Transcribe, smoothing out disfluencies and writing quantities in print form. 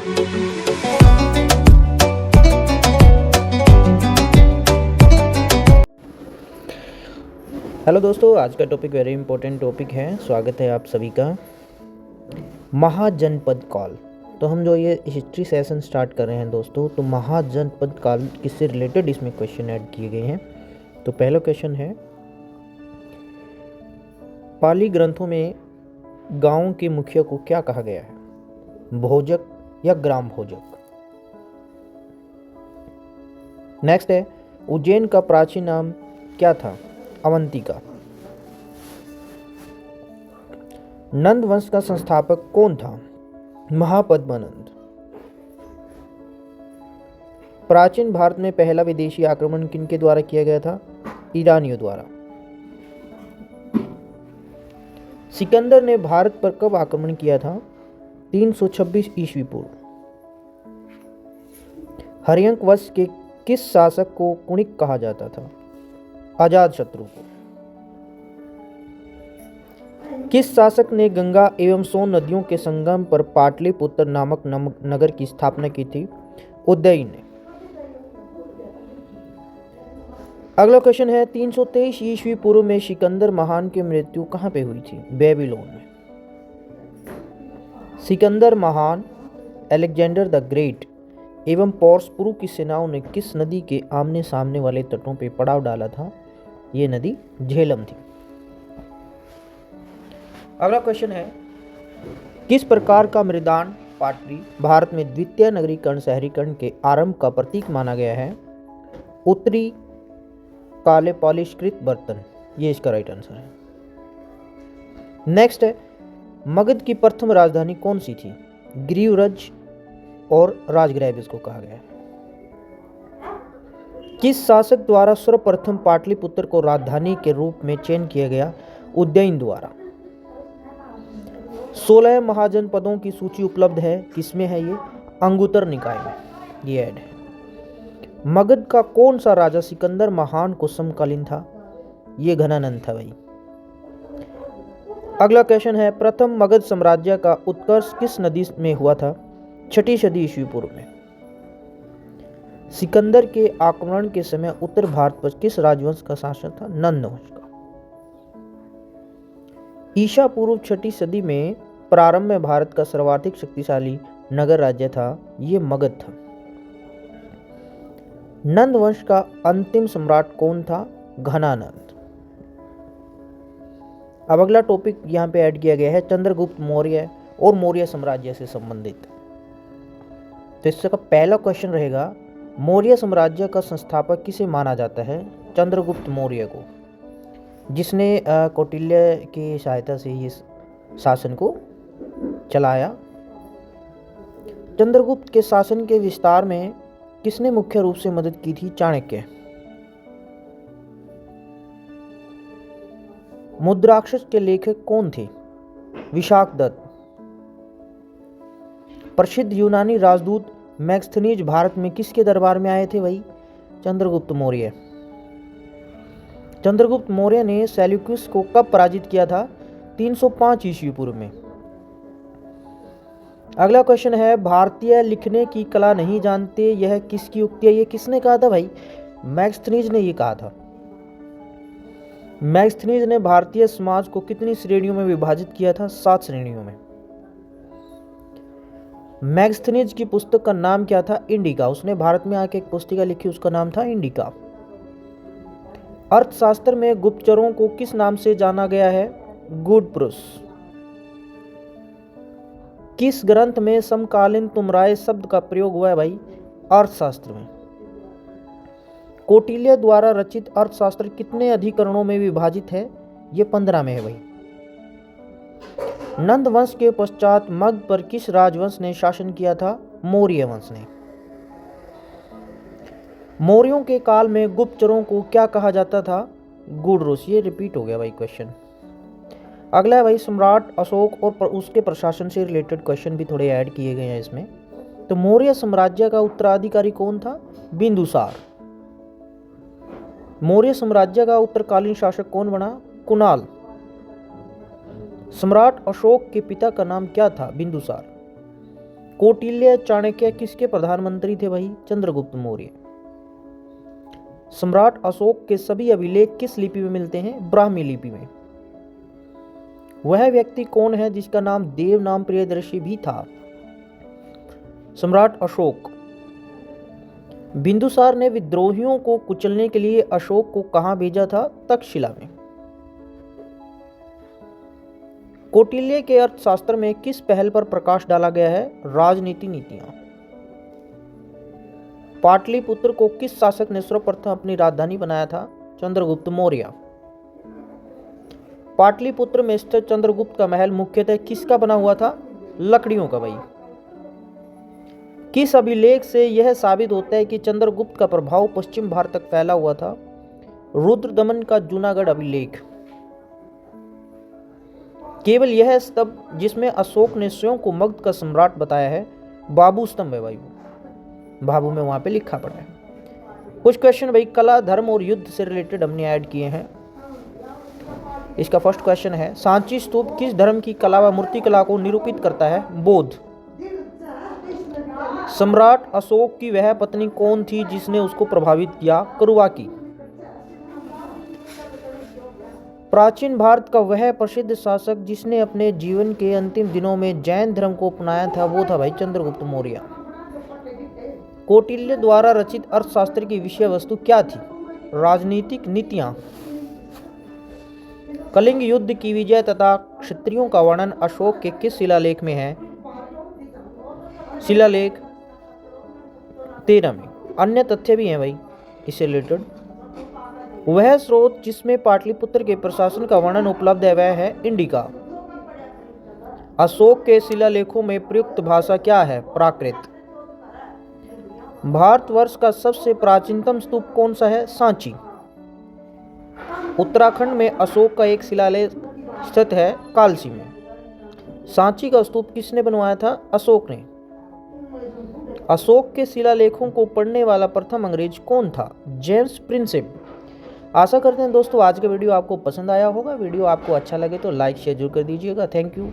Hello दोस्तों, आज का टॉपिक वेरी इंपॉर्टेंट टॉपिक है। स्वागत है आप सभी का। महाजनपद काल। तो हम जो ये हिस्ट्री सेशन स्टार्ट कर रहे हैं दोस्तों, तो महाजनपद काल किससे रिलेटेड इसमें क्वेश्चन ऐड किए गए हैं। तो पहला क्वेश्चन है, पाली ग्रंथों में गांव के मुखिया को क्या कहा गया है, भोजक या ग्राम भोजक। नेक्स्ट है, उज्जैन का प्राचीन नाम क्या था, अवंतिका। नंद वंश का संस्थापक कौन था, महापद्मानंद। प्राचीन भारत में पहला विदेशी आक्रमण किनके द्वारा किया गया था, ईरानियों द्वारा। सिकंदर ने भारत पर कब आक्रमण किया था, 326 ईस्वी पूर्व। हर्यंक वंश के किस शासक को कुणिक कहा जाता था, अजातशत्रु को। किस शासक ने गंगा एवं सोन नदियों के संगम पर पाटलिपुत्र नामक नगर की स्थापना की थी, उदयी ने। अगला क्वेश्चन है, 323 ईस्वी पूर्व में सिकंदर महान की मृत्यु कहां पे हुई थी, बेबीलोन में। सिकंदर महान, अलेक्जेंडर द ग्रेट एवं पोर्सपुरु की सेनाओं ने किस नदी के आमने सामने वाले तटों पर पड़ाव डाला था, ये नदी झेलम थी। अगला क्वेश्चन है, किस प्रकार का मृदान पाटरी भारत में द्वितीय नगरीकरण शहरीकरण के आरंभ का प्रतीक माना गया है, उत्तरी काले पॉलिशकृत बर्तन, ये इसका राइट आंसर है। नेक्स्ट है, मगध की प्रथम राजधानी कौन सी थी, गिरिव्रज और राजगृह भी इसको कहा गया है। किस शासक द्वारा सर्वप्रथम पाटलिपुत्र को राजधानी के रूप में चयन किया गया, उज्जैन द्वारा। 16 महाजनपदों की सूची उपलब्ध है, किसमें है ये, अंगुत्तर निकाय में, ये ऐड है। मगध का कौन सा राजा सिकंदर महान को समकालीन था, ये घनानंद था भाई। अगला क्वेश्चन है, प्रथम मगध साम्राज्य का उत्कर्ष किस नदी में हुआ था, 6ठी सदी ईस्वी पूर्व में। सिकंदर के आक्रमण के समय उत्तर भारत पर किस राजवंश का शासन था, नंद वंश का। ईसा पूर्व 6ठी सदी में प्रारंभ में भारत का सर्वाधिक शक्तिशाली नगर राज्य था, ये मगध था। नंद वंश का अंतिम सम्राट कौन था, घनानंद। अब अगला टॉपिक यहां पे ऐड किया गया है, चंद्रगुप्त मौर्य और मौर्य साम्राज्य से संबंधित। तो इसका पहला क्वेश्चन रहेगा, मौर्य साम्राज्य का संस्थापक किसे माना जाता है, चंद्रगुप्त मौर्य को, जिसने कौटिल्य की सहायता से इस शासन को चलाया। चंद्रगुप्त के शासन के विस्तार में किसने मुख्य रूप से मदद की थी, चाणक्य। मुद्राक्षर के लेखक कौन थे, विशाखदत्त। प्रसिद्ध यूनानी राजदूत मैग्स्थनीज भारत में किसके दरबार में आए थे भाई, चंद्रगुप्त मौर्य। चंद्रगुप्त मौर्य ने सेल्यूकस को कब पराजित किया था, 305 ईस्वी पूर्व में। अगला क्वेश्चन है, भारतीय लिखने की कला नहीं जानते, यह किसकी उक्ति है, ये किसने कहा था भाई, मैग्स्थनीज ने ये कहा था। मैग्स्थनीज ने भारतीय समाज को कितनी श्रेणियों में विभाजित किया था, 7 श्रेणियों में। मैग्स्थनीज की पुस्तक का नाम क्या था, इंडिका। उसने भारत में आके एक पुस्तिका लिखी, उसका नाम था इंडिका। अर्थशास्त्र में गुप्तचरों को किस नाम से जाना गया है, गुड पुरुष। किस ग्रंथ में समकालीन तुमराय शब्द का प्रयोग हुआ है भाई, अर्थशास्त्र में। कौटिल्य द्वारा रचित अर्थशास्त्र कितने अधिकरणों में विभाजित है, ये 15 में है भाई। नंद वंश के पश्चात मगध पर किस राजवंश ने शासन किया था, मौर्य वंश ने। मौर्यों के काल में गुप्तचरों को क्या कहा जाता था, गुडरुस। ये रिपीट हो गया भाई क्वेश्चन। अगला है भाई, सम्राट अशोक और उसके प्रशासन से रिलेटेड क्वेश्चन भी थोड़े ऐड किए गए हैं इसमें। तो मौर्य साम्राज्य का उत्तराधिकारी कौन था, बिंदुसार। मौर्य साम्राज्य का उत्तरकालीन शासक कौन बना, कुणाल। सम्राट अशोक के पिता का नाम क्या था, बिंदुसार। कौटिल्य चाणक्य किसके प्रधानमंत्री थे भाई? चंद्रगुप्त मौर्य। सम्राट अशोक के सभी अभिलेख किस लिपि में मिलते हैं? ब्राह्मी लिपि में। वह व्यक्ति कौन है जिसका नाम देवनाम प्रियदर्शी भी था? सम्राट अशोक। बिंदुसार ने विद्रोहियों को कुचलने के लिए अशोक को कहां भेजा था? तक्षशिला में। कौटिल्य के अर्थशास्त्र में किस पहल पर प्रकाश डाला गया है? राजनीति नीतियां। पाटलिपुत्र को किस शासक ने सर्वप्रथम अपनी राजधानी बनाया था? चंद्रगुप्त मौर्य। पाटलिपुत्र में स्थित चंद्रगुप्त का महल मुख्यतः किसका बना हुआ था? लकड़ियों का भाई। किस अभिलेख से यह साबित होता है कि चंद्रगुप्त का प्रभाव पश्चिम भारत तक फैला हुआ था? रुद्रदमन का जूनागढ़ अभिलेख। केवल यह स्तंभ जिसमें अशोक ने स्वयं को मगध का सम्राट बताया है बाबू स्तंभ है भाई, बाबू में वहां पे लिखा पड़ा है। कुछ क्वेश्चन भाई कला, धर्म और युद्ध से रिलेटेड हमने ऐड किए हैं। इसका फर्स्ट क्वेश्चन है, सांची स्तूप किस धर्म की कला व मूर्ति कला को निरूपित करता है? बौद्ध। सम्राट अशोक की वह पत्नी कौन थी जिसने उसको प्रभावित किया? करुवा की। प्राचीन भारत का वह प्रसिद्ध शासक जिसने अपने जीवन के अंतिम दिनों में जैन धर्म को अपनाया था, वो था भाई चंद्रगुप्त मौर्य। कौटिल्य द्वारा रचित अर्थशास्त्र की विषय वस्तु क्या थी? राजनीतिक नीतियां। कलिंग युद्ध की विजय तथा क्षत्रियों का वर्णन अशोक के किस शिलालेख में है? शिलालेख 13 में। अन्य तथ्य भी हैं भाई इससे रिलेटेड। वह स्रोत जिसमें पाटलिपुत्र के प्रशासन का वर्णन उपलब्ध है वह है इंडिका। अशोक के शिलालेखों में प्रयुक्त भाषा क्या है? प्राकृत। भारतवर्ष का सबसे प्राचीनतम स्तूप कौन सा है? सांची। उत्तराखंड में अशोक का एक शिलालेख स्थित है कालसी में। सांची का स्तूप किसने बनवाया था? अशोक ने। अशोक के शिलालेखों को पढ़ने वाला प्रथम अंग्रेज कौन था? James Prinsep. आशा करते हैं दोस्तों आज का वीडियो आपको पसंद आया होगा। वीडियो आपको अच्छा लगे तो लाइक शेयर जरूर कर दीजिएगा। Thank you.